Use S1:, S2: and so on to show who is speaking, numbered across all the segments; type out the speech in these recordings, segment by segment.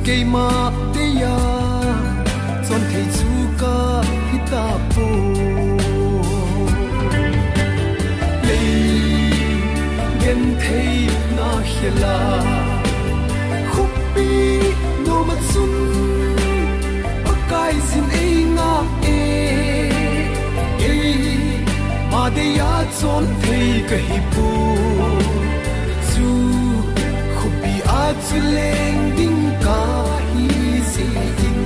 S1: cây mà tê ya chọn thấy chú ca hita po lấy gen thấy na hela khúc bi no mà sun akai sin e nga e mà tê ya chọn thấy cái hipu chú khúc bi a chú lên đinh ca hi si in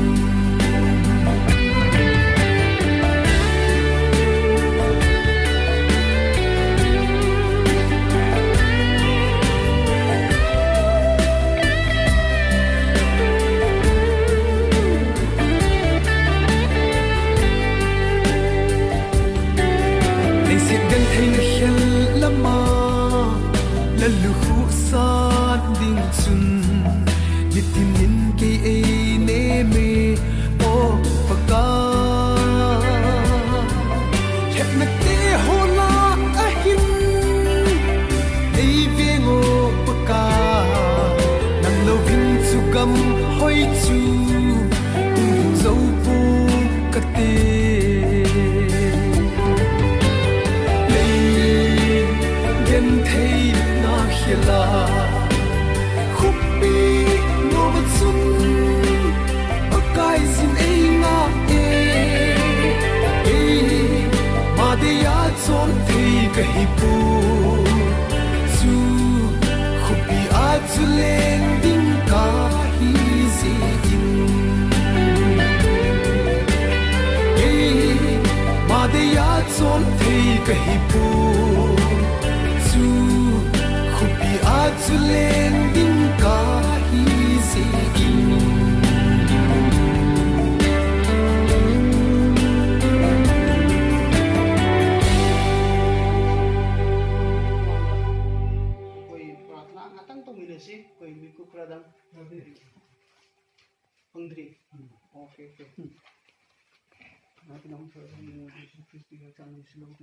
S1: lu khu san ding chun nitin nin ke e ne me o paka het na te hola a hin ei vengo paka nang lo vin chu gam hoi chu zo pu ka te la khúc bi no vật sun akai sin e nga e ma de ya chon thei ka hi pu chu khúc bi a chu len ding ka hi si in e ma de ya chon thei ka hi pu zu len ding ka hi si in
S2: koi pratna ngatang to mile si koi biku pradam pangdri okay Natin ang pradam ni Jesus Christ di ka tanong silong